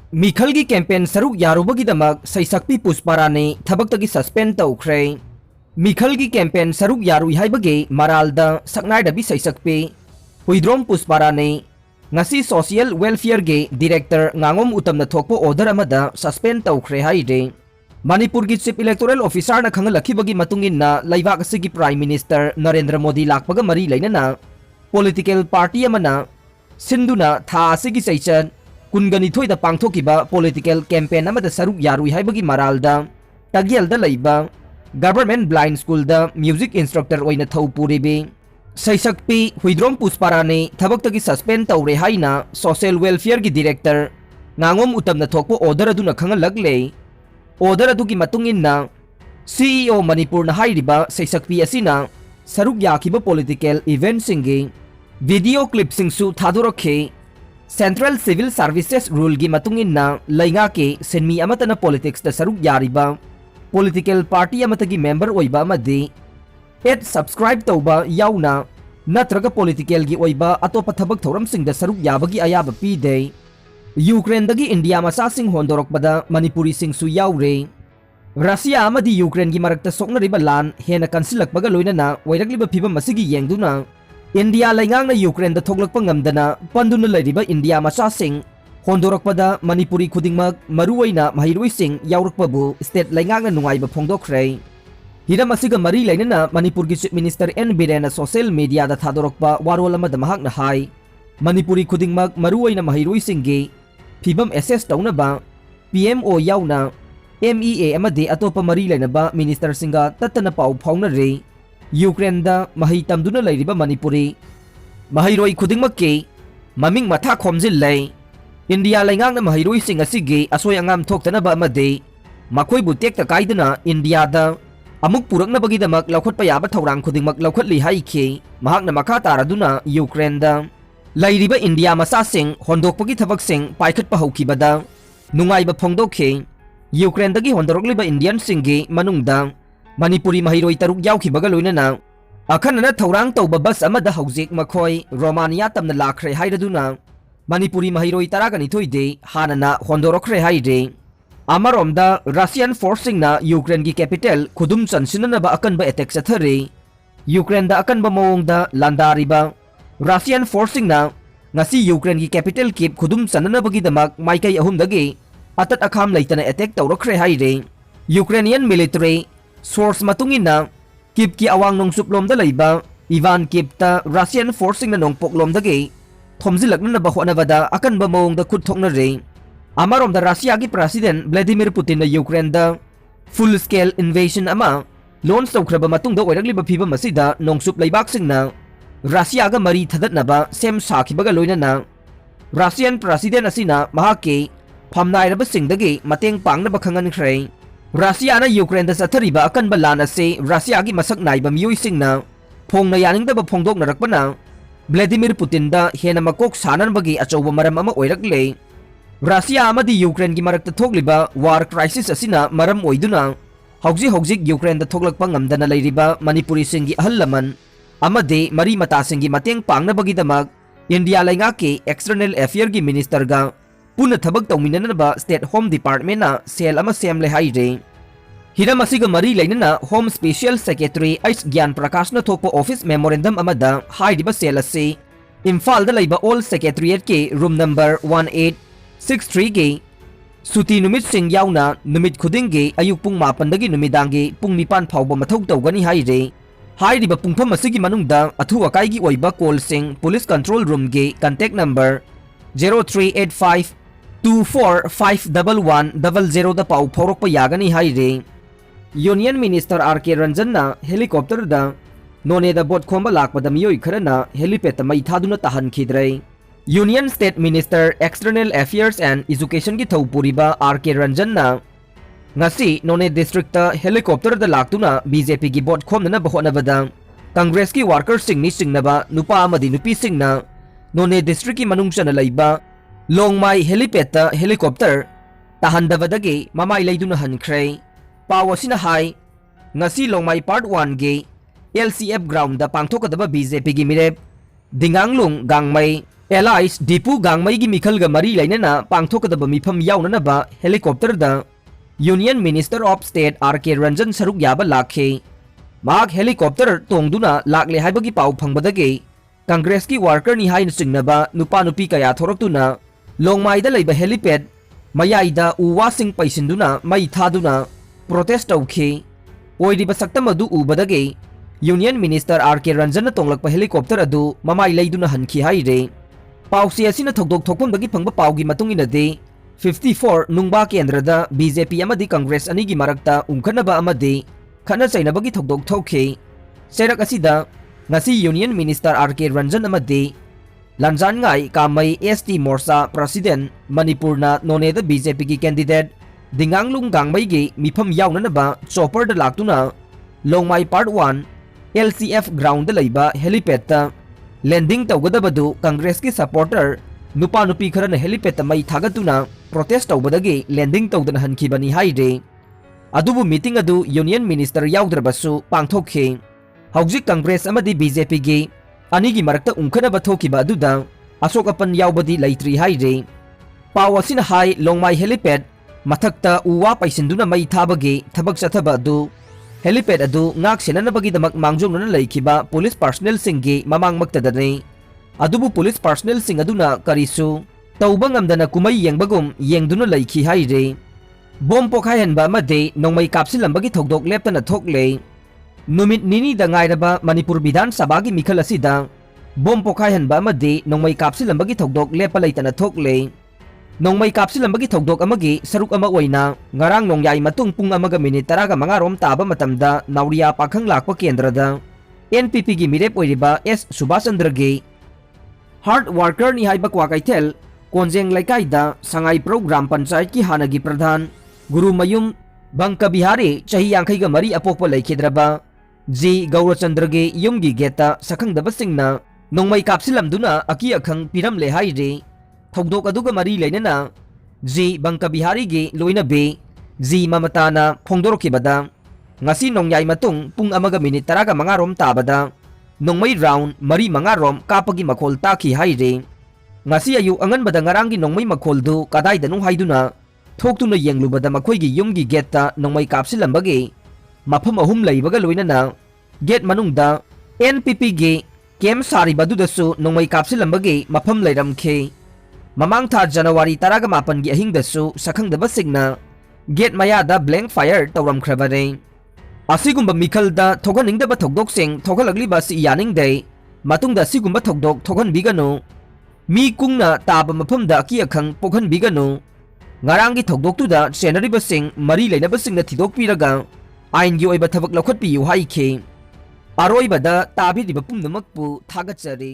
Mikhal gi campaign Saruk Yarubagidamak Seisakpi Pushparani Thabaktagi Suspend Toukhre. Mikhal gi campaign Saruk Yarui haibagi Maralda Saknai dabi Seisakpi Huidrom Pushparani ngasi Social Welfare gi Director ngangom utamna thokpo order amada suspend Toukhre haide. Manipur gi Chief Electoral Officer na khangalakibagi matungin na laibak asigi Prime Minister Narendra Modi lakpaga mari lainana political party amana sinduna tha asigi seichan Kungani thoida pangthokiba political campaign amada saruk yarui haibagi maralda tagialda laiba government blind school da music instructor oina thau puribi Seisakpi Huidrom Pushparani Thabaktagi suspend tawre haina social welfare gi director ngangom utamna thokpo order aduna khangalagle order adugi matungin na CEO Manipur na hairiba Seisakpi asina saruk yakiba political event singi video clip singsu thadorokhe Central Civil Services Rule gi matungin na lainga ke senmi amata na politics da saruk yariba political party amata gi member oiba amadi subscribe tauba yauna natraga political gi oiba atopa thabak thoram sing da saruk yabagi ayaba pide Ukraine dagi India masa sing hondorok bada Manipuri sing su yaure Russia amadi Ukraine gi marakta sokna riba lan hena kansilak baga loina na wairagliba phibam masigi yengduna India laingang na Ukraine da thoglakpa ngamdana panduna lairiba India macha sing hondorakpada Manipuri khudingmak maruwaina mahiroi sing yaurakpabu state laingang na nungaiba phongdokre hiram asiga mari lainana Manipur gi Chief Minister N Biren na social media da thadorokpa warol amada mahak na hai Manipuri khudingmak maruwaina mahiroi singge phibam assess taunaba PMO yauna MEA amade atopa mari lainaba minister singa tatana pau phauna re Ukraine da mahi tamduna lairiba Manipuri mahiroi khudingmak ke maming matha khomjil lai India laingang na mahiroi sing asige asoy angam thoktana ba amade makoi bu tekta kaidana India da amuk purakna bagidamak laukhatpa yaba thorang khudingmak laukhatli haike mahakna makha taraduna Ukraine da lairiba India masa sing hondokpagi thabak sing paikhatpa haukibada nungaiba phongdokhe Ukraine dagi hondorokliba Indian singge manungda Manipuri mahiroi taruk yaukibaga loinana akhanana thorang tauba bus amada haujik makhoi Romania tamna lakhre hairaduna Manipuri mahiroi taragani thoide hanana hondorokre haide amaromda Russian forcing na Ukraine gi capital khudum chansinana ba akanba attack sathare Ukraine da akanba mawongda landariba Russian forcing na ngasi Ukraine gi capital kip khudum chanana bagi damak maikai ahum dagi atat akham leitana attack tawrokre haide Ukrainian military source matungin na kip ki awang nong suplom da laiba Ivan kip ta Russian forcing na nong poklom dagi thomjilak na bahwa na bada akan ba mawong da khut thok na re amarom da Russia gi president Vladimir Putin na Ukraine da full scale invasion ama launch tawkhraba matung da oiragli ba phiba masida nong sup laibak sing na Russia ga mari thadat na ba sem sakhi baga loina na Russian president asina mahake phamnai raba sing dagi mateng pang na ba khangan khre Russia na Ukraine da sathariba akan balana se Russia gi masak naiba miyoi sing na phong na yaning da ba phongdok na rakpana Vladimir Putin da hena makok sanan bagi achoba maram ama oiragle Russia amadi Ukraine gi marakta thogliba war crisis asina maram oiduna hauji Ukraine da thoglakpa ngamdana lairiba Manipuri singi ahallaman amade mari mata singi mateng pangna bagi damak India lainga ke external affair gi minister ga puna thabak tawminana ba state home department na sel ama sem le haire hiram asiga mari lainana home special secretary Ais Gyan Prakash na thokpo office memorandum amada hairiba sel ase Imphal da laiba all secretariat ke room number 1863 ge suti numit sing yauna numit khuding ge ayuk pung 8 dagi numidangi pung 9 phawba mathau tawgani haire hairiba pungpham asigi manungda athu akai gi oiba call sing police control room ge contact number 0385 245110 da pau phorokpa yagani haire Union Minister R.K. Ranjan na helicopter da none da bot khomba lakpada miyoi kharana helipad mai thaduna tahan khidrai Union State Minister External Affairs and Education gi thaupuriba R.K. Ranjan na ngasi none district ta helicopter da laktuna BJP gi bot khomna bahona bada Congress ki workers sing ni singnaba nupa amadi nupi singna none district ki manungchana laiba Longmai helipad ta helicopter tahandabadagi mamai laiduna hankre pawasina hai ngasi Longmai part 1 ge LCF ground da pangthokadaba BJP gi mirep dinganglung gangmai alias Dipu Gangmei की मिखल ग मरी लेना पांगथोकदब मिफम याउननबा helicopter the union minister of state R K. Ranjan सरुक याबा लाखे माक हेलीकॉप्टर तोंगदुना लाकले हाइबगी पाउ फंगबदगे कांग्रेस की वर्कर नि हाइन सिंगनबा नुपा नुपी कया थोरक्तुना लोंगमाइदा लेबा हेलीपैड मयाइदा उवासिंग पैसिंदुना मई थादुना प्रोटेस्ट तौखे ओइदिबा सक्तम अदु उबदगे यूनियन मिनिस्टर आर.के. रंजन तोंगलकपा हेलीकॉप्टर अदु ममाई लेदुना हनखी हाइरे पाउसी असिना थोकदोक थोकफमदगी फंगबा पाउगी मतुंगिनदे 54 नुंगबा केंद्रदा बीजेपी अमदी कांग्रेस अनिगी मरक्ता उंखनबा अमदी खना चैनबगी थोकदोक थोखे सेरक असिदा ngasi union minister R K. Ranjan अमदी लंजानगाई कामई एस.टी. मोर्चा प्रेसिडेंट मणिपुरना नोनेदा बीजेपी की कैंडिडेट दिंगांगलुंग गांगमई की मिफम याउननबा चॉपर द लाक्तुना लोंगमाई पार्ट 1 LCF ग्राउंड लैबा हेलीपैड लैंडिंग तौगदबदु कांग्रेस की सपोर्टर नुपा नुपी खरन हेलीपैड मई थागतुना प्रोटेस्ट तौबदगी लैंडिंग तौदन हनखिबनी हाइरे अदुबु मीटिंग अदु यूनियन मिनिस्टर याउद्रबसु पांगथोखे हौजिक कांग्रेस अमदी बीजेपी की अनिगी मरक्ता उंखनबा थोखिबा अदुदा अशोकपन याउबदी लैत्रि हाइरे पाव असिना हाई लोंगमाई हेलीपैड मथक्ता उवा पैसिंदुना मई थाबगे थबक चथबा अदु हेलीपैड अदु ngak senanabagidmak mangjongna leikhiba police personnel सिंगी ममांगमक्तदने अदुबु पुलिस पर्सनल सिंग अदुना करिसु तौबा ngamdana kumai yengbagum yengduna leikhi haire bom pokhaihanba amade nongmai kapsilambagi thokdok leptana thokle numit nini da ngairaba manipur bidhan sabha gi mikhal asida bom pokhaihanba amade nongmai kapsilambagi thokdok lepa leitana thokle nongmai kapsilambagi thokdok amagi saruk ama oina ngarang nongyai matung pung amaga minute 15 rom taba matamda nauria pakhang lakpa kendrada NPP gi mirep oiriba S Subhachandra gi hard worker नि हाइबा क्वाकाइथेल कोंजेंग लाइकाइदा Sangai programme panchayat की हानगी प्रधान Gurumayum bunk Bihari चही यांखैगा मरी अपोप लेखिद्रबा जी गौरचंद्र गे युमगी गेता सखंगदबा सिंगना नोंमै कापसिलमदुना अकी अखंग पिरमले हाइरे थौदोक अदुगा मरी लेनना जी bunk Bihari गे लोइनबे जी ममताना फोंदोरखिबदा ngasi nongyai matung pung amaga minute 15 rom tabada nongmai round mari manga rom kapagi makhol taki haire ngasi ayu angan bada ngarangi nongmai makhol du kadai danu haiduna thoktuna yenglubada makhoi gi yumgi gate ta nongmai kapsilambage mafam ahum leibaga loinana gate manungda NPP gi kem sari badu dasu nongmai kapsilambage mafam leiramkhe mamang tha January 18 gi ahing dasu sakhang daba signa gate maya da blank fire tawram khrabare असिगुम्बा मिखलदा थोगनिंगदबा थोगदोकसिंग थोगलगलिबा सि यानिंगदे मातुंगदा सिगुम्बा थोगदोक थोगनबिगनु मी कुंगना ताबा मफमदा अकी अखंग पोखनबिगनु ngarangi थोगदोकतुदा सेनरिबसिंग मरी लेनबसिंगना थिदोकपिरगा आइनगी ओइबा थबक लखटपियु हाइखे अरोइबदा ताबिरिबा पुंगनमकपु थागतचरी।